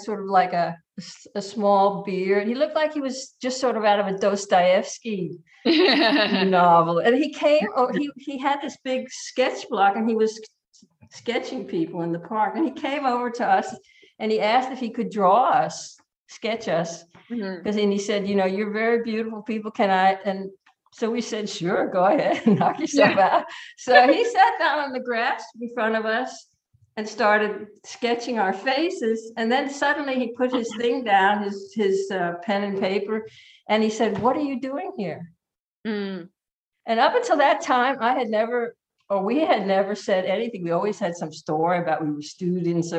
sort of like a small beard. He looked like he was just sort of out of a Dostoevsky novel. And he came, he had this big sketch block, and he was sketching people in the park. And he came over to us and he asked if he could sketch us. Because and he said, you're very beautiful people. Can I? And so we said, sure, go ahead and knock yourself out. So he sat down on the grass in front of us and started sketching our faces. And then suddenly he put his thing down, his pen and paper, and he said, what are you doing here? And up until that time, we had never said anything. We always had some story about we were students,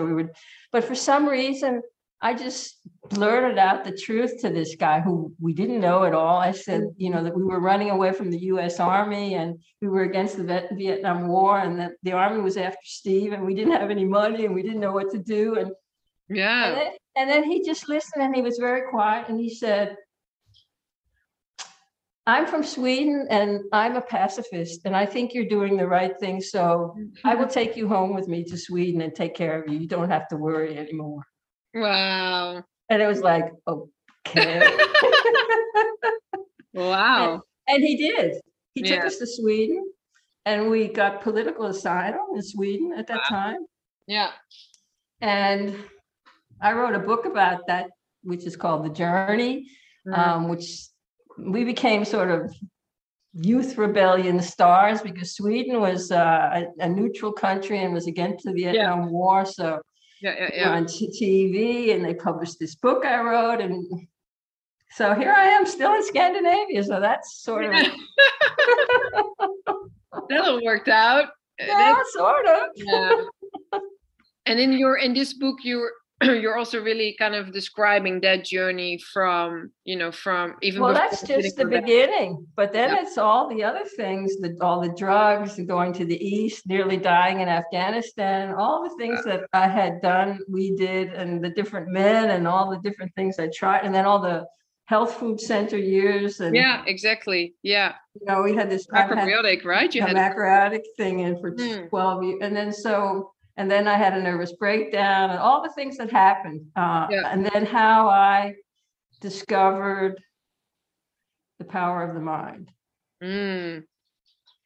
but for some reason, I just blurted out the truth to this guy who we didn't know at all. I said, that we were running away from the U.S. Army and we were against the Vietnam War, and that the Army was after Steve, and we didn't have any money and we didn't know what to do. And then he just listened, and he was very quiet, and he said, I'm from Sweden and I'm a pacifist, and I think you're doing the right thing. So I will take you home with me to Sweden and take care of you. You don't have to worry anymore. Wow. And it was like, okay. Wow. And he did. He took us to Sweden, and we got political asylum in Sweden at that time. Yeah. And I wrote a book about that, which is called The Journey, which we became sort of youth rebellion stars, because Sweden was a neutral country and was against the Vietnam War. So on TV, and they published this book I wrote, and so here I am still in Scandinavia. So that's sort of that all worked out. Yeah, sort of. Yeah. And in this book, you're also really kind of describing that journey from even. Well, that's just the beginning, but then it's all the other things, all the drugs, going to the east, nearly dying in Afghanistan, all the things that I had done, we did, and the different men and all the different things I tried, and then all the health food center years. And exactly. Yeah. We had this macrobiotic, right? You had a macrobiotic thing in for 12 years, and then I had a nervous breakdown, and all the things that happened. And then how I discovered the power of the mind.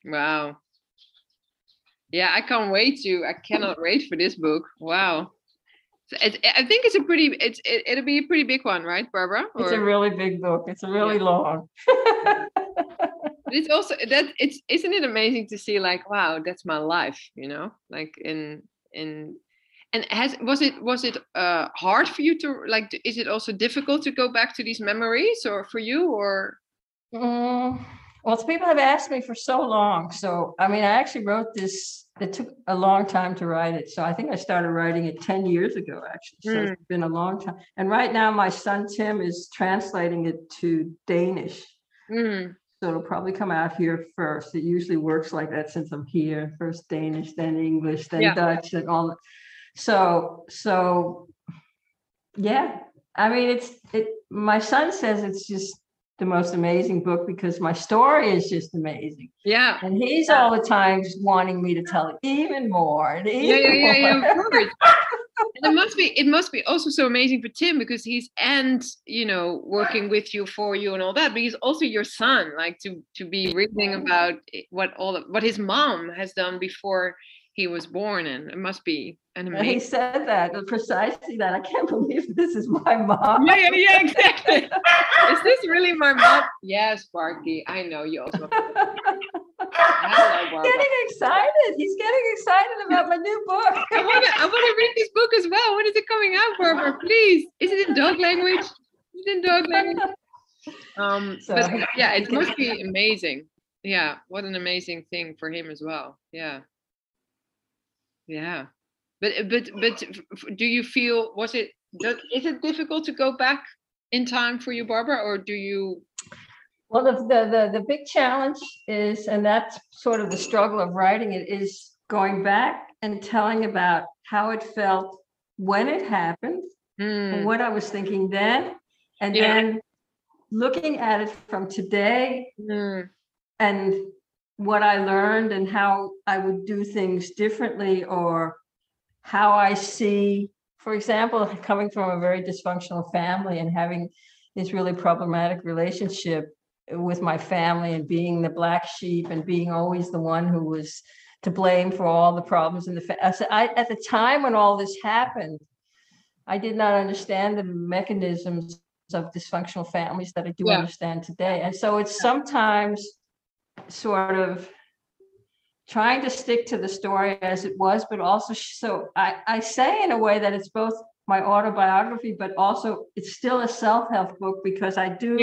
Wow. Yeah, I cannot wait for this book. Wow. I think it'll be a pretty big one, right, Barbara? It's a really big book. It's really long. But it's also isn't it amazing to see, like, wow, that's my life, like was it hard for you to, like, is it also difficult to go back to these memories, or for you, or? Well, people have asked me for so long. So, I mean, I actually wrote this. It took a long time to write it. So I think I started writing it 10 years ago, actually. So it's been a long time. And right now, my son, Tim, is translating it to Danish. So it'll probably come out here first. It usually works like that since I'm here. First Danish, then English, then Dutch, and all that. So yeah. I mean, my son says it's just the most amazing book because my story is just amazing. Yeah. And he's all the time wanting me to tell it even more. And even more. Yeah, of course. And it must be also so amazing for Tim, because he's working with you, for you, and all that, but he's also your son, like to be reading about what his mom has done before he was born, and it must be an amazing. He said that, precisely that. I can't believe this is my mom. Yeah, exactly. Is this really my mom? Yes, Sparky. I know you also. Hello, getting excited. He's getting excited about my new book. I want to read this book as well. When is it coming out, Barbara? Please. Is it in dog language? But yeah, it must be amazing. Yeah, what an amazing thing for him as well. Yeah. But do you feel, is it difficult to go back in time for you, Barbara, or do you? Well, the big challenge is, and that's sort of the struggle of writing it, is going back and telling about how it felt when it happened, and what I was thinking then, and then looking at it from today, and what I learned and how I would do things differently, or how I see for example, coming from a very dysfunctional family and having this really problematic relationship with my family and being the black sheep and being always the one who was to blame for all the problems in the family. At the time when all this happened, I did not understand the mechanisms of dysfunctional families that I do understand today. And so it's sometimes sort of trying to stick to the story as it was, but also, so I say in a way that it's both my autobiography, but also it's still a self-help book, because I do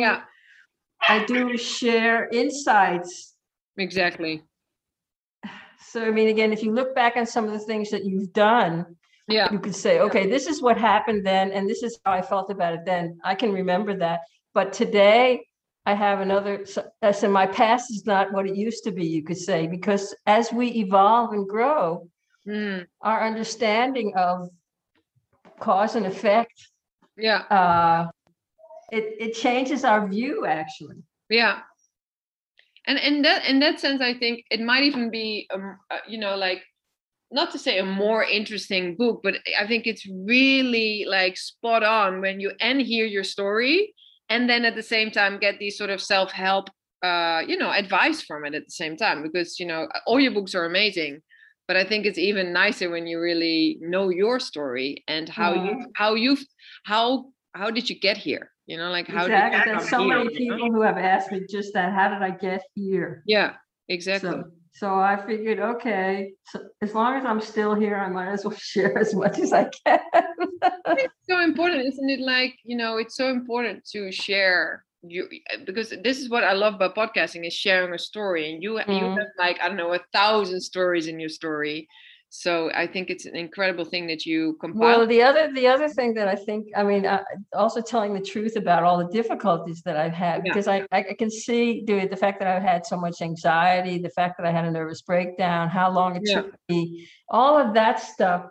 share insights. Exactly. So, I mean, again, if you look back on some of the things that you've done, you could say, okay, this is what happened then, and this is how I felt about it then. I can remember that. But today, I have another, so my past is not what it used to be, you could say, because as we evolve and grow, our understanding of cause and effect, it changes our view, actually. Yeah. And in that sense, I think it might even be, like, not to say a more interesting book, but I think it's really like spot on when you hear your story, and then at the same time get these sort of self-help, advice from it at the same time, because, all your books are amazing, but I think it's even nicer when you really know your story and how did you get here? Like how exactly. did you There's so many people who have asked me just that. How did I get here? Yeah, exactly. So I figured, okay, so as long as I'm still here, I might as well share as much as I can. It's so important, isn't it? Like, it's so important to share because this is what I love about podcasting, is sharing a story. And you have like, I don't know, 1,000 stories in your story. So I think it's an incredible thing that you compile. Well, the other thing that I think, I mean, also telling the truth about all the difficulties that I've had, because I can see the fact that I've had so much anxiety, the fact that I had a nervous breakdown, how long it took me, all of that stuff.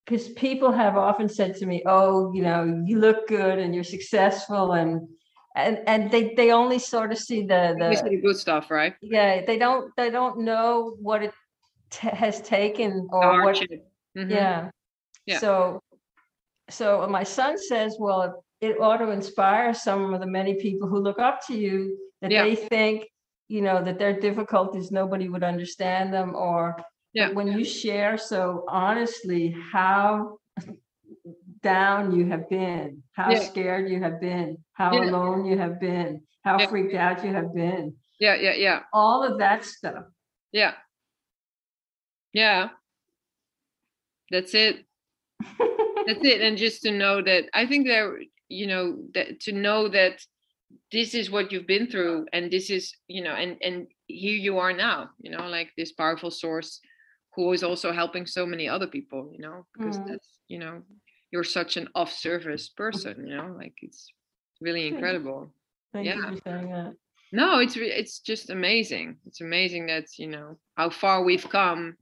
Because people have often said to me, "Oh, you look good and you're successful," and they only sort of see the good stuff, right? Yeah, they don't know what it has taken, or what. So my son says, well, it ought to inspire some of the many people who look up to you, that they think, that their difficulties, nobody would understand them, or when you share so honestly how down you have been, how scared you have been, how alone you have been, how freaked out you have been. All of that stuff. That's it. That's it. And just to know that, I think that to know that this is what you've been through, and this is, and here you are now, like this powerful source who is also helping so many other people, because that's, you're such an off-service person, like it's really incredible. Thank you for saying that. No, it's just amazing. It's amazing that, how far we've come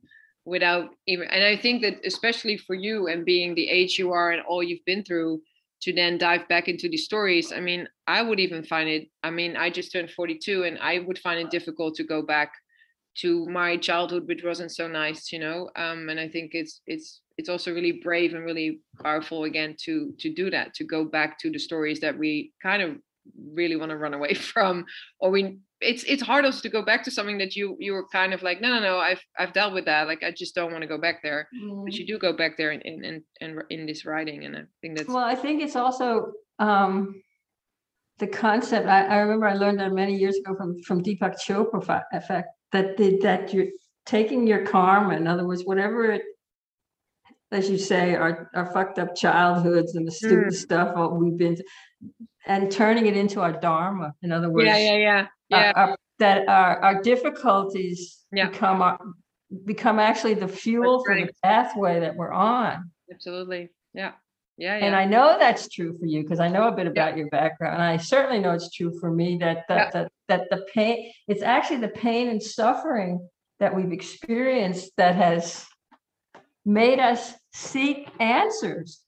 without even, and I think that especially for you, and being the age you are and all you've been through, to then dive back into these stories. I mean, I would even find it, I just turned 42, and I would find it difficult to go back to my childhood, which wasn't so nice, and I think it's also really brave and really powerful again to do that, to go back to the stories that we kind of really want to run away from, or it's hard also to go back to something that you were kind of like, no, I've dealt with that, like I just don't want to go back there. But you do go back there in this writing, and I think that's, well, I think it's also the concept. I remember I learned that many years ago from Deepak Chopra effect, that you're taking your karma, in other words, whatever it, as you say, our fucked up childhoods and the stupid stuff we've been, and turning it into our dharma. In other words, that our difficulties become actually the fuel for the pathway that we're on. Absolutely. And I know that's true for you, because I know a bit about your background, and I certainly know it's true for me that the pain, it's actually the pain and suffering that we've experienced that has made us seek answers.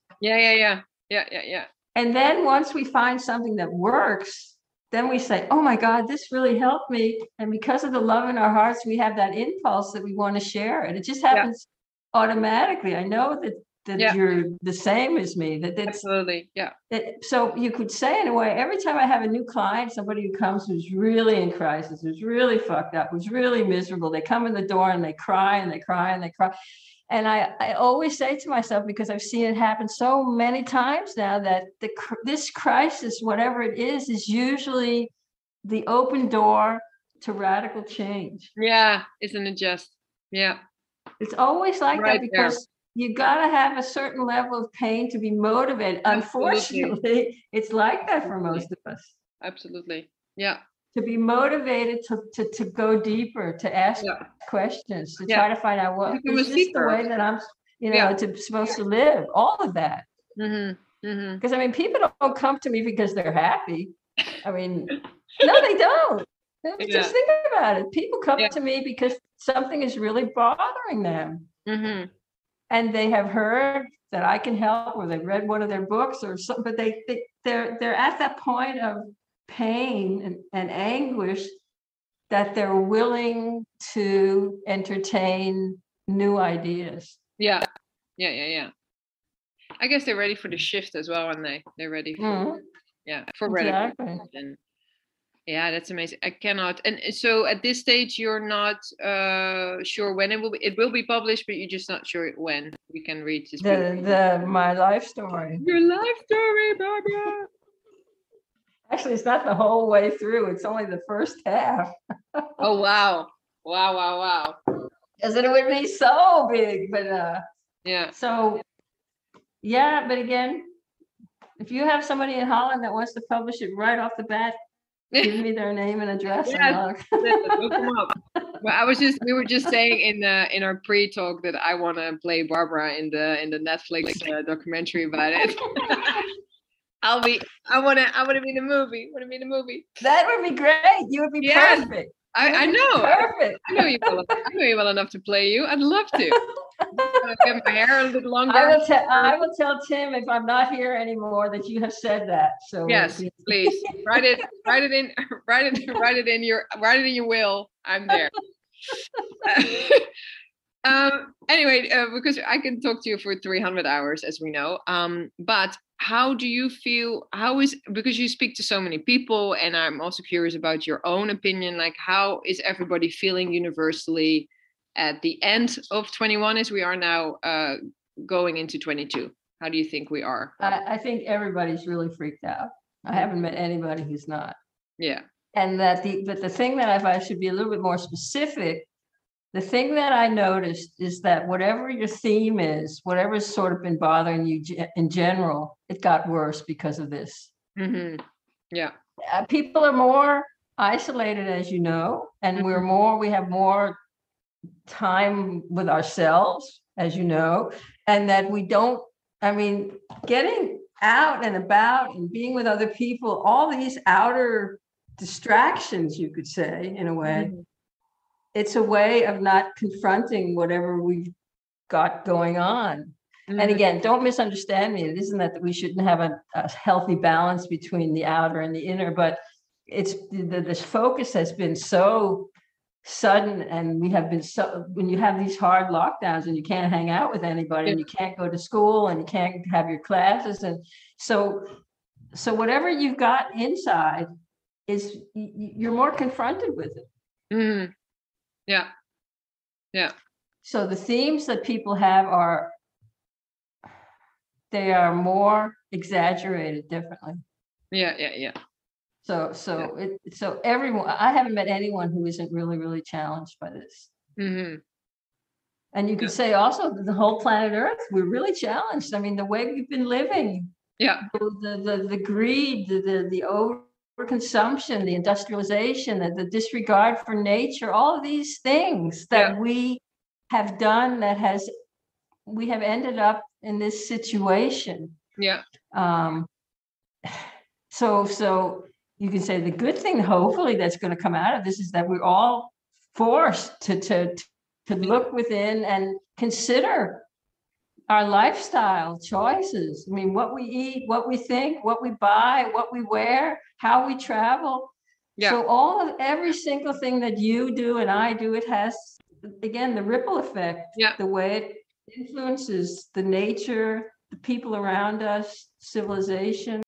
And then once we find something that works, then we say, oh my God, this really helped me. And because of the love in our hearts, we have that impulse that we want to share it. It just happens automatically. I know that Yeah. you're the same as me. That it's Absolutely. Yeah. so you could say in a way, every time I have a new client, somebody who comes who's really in crisis, who's really fucked up, who's really miserable, they come in the door and they cry and they cry and they cry. And I always say to myself, because I've seen it happen so many times now, that this crisis, whatever it is usually the open door to radical change. Yeah. Isn't it just? Yeah. It's always like Right that, because you got to have a certain level of pain to be motivated. Absolutely. Unfortunately, it's like that for most of us. Absolutely. Yeah. To be motivated to go deeper, to ask questions, to try to find out, what is this the way that I'm, supposed to live? All of that. Because I mean, people don't come to me because they're happy. I mean, no, they don't. Just think about it. People come to me because something is really bothering them. And they have heard that I can help, or they've read one of their books or something, but they're at that point of pain and anguish that they're willing to entertain new ideas. Yeah. I guess they're ready for the shift as well, and they're ready for radical. And yeah, that's amazing. I cannot. And so at this stage, you're not sure when it will be. It will be published, but you're just not sure when we can read this. My life story. Your life story, Barbara. Actually, it's not the whole way through. It's only the first half. Oh, wow. Wow. Because it would be so big, but yeah. So, yeah, but again, if you have somebody in Holland that wants to publish it right off the bat, give me their name and address. Yes, look them up. Well, we were just saying in our pre-talk that I want to play Barbara in the Netflix documentary about it. I want to be in the movie. That would be great. You would be perfect. I know. Perfect. I know you well enough to play you. I'd love to. Get my hair a little longer. I will tell Tim, if I'm not here anymore, that you have said that. So yes, please write it in your will. I'm there. Anyway, because I can talk to you for 300 hours, as we know. But how do you feel? Because you speak to so many people, and I'm also curious about your own opinion. Like, how is everybody feeling universally at the end of 21, as we are now going into 22? How do you think we are? I think everybody's really freaked out. I haven't met anybody who's not. Yeah. And but the thing that if I should be a little bit more specific, the thing that I noticed is that whatever your theme is, whatever's sort of been bothering you in general, it got worse because of this. Yeah. People are more isolated, as you know, and we have more time with ourselves, as you know, and that we don't, getting out and about and being with other people, all these outer distractions, you could say, in a way, it's a way of not confronting whatever we've got going on. And again, don't misunderstand me. It isn't that we shouldn't have a healthy balance between the outer and the inner, but it's this focus has been so sudden, and we have been so, when you have these hard lockdowns and you can't hang out with anybody and you can't go to school and you can't have your classes, and so whatever you've got inside is you're more confronted with it. Yeah. So the themes that people have are more exaggerated differently. Yeah. So everyone, I haven't met anyone who isn't really, really challenged by this. And you could say also the whole planet Earth, we're really challenged. I mean, the way we've been living, the greed, the overconsumption, the industrialization, the disregard for nature, all of these things that we have done, we have ended up in this situation. Yeah. So you can say the good thing, hopefully, that's going to come out of this is that we're all forced to look within and consider our lifestyle choices. I mean, what we eat, what we think, what we buy, what we wear, how we travel. Yeah. So every single thing that you do and I do, it has, again, the ripple effect, the way influences the nature, the people around us, civilization.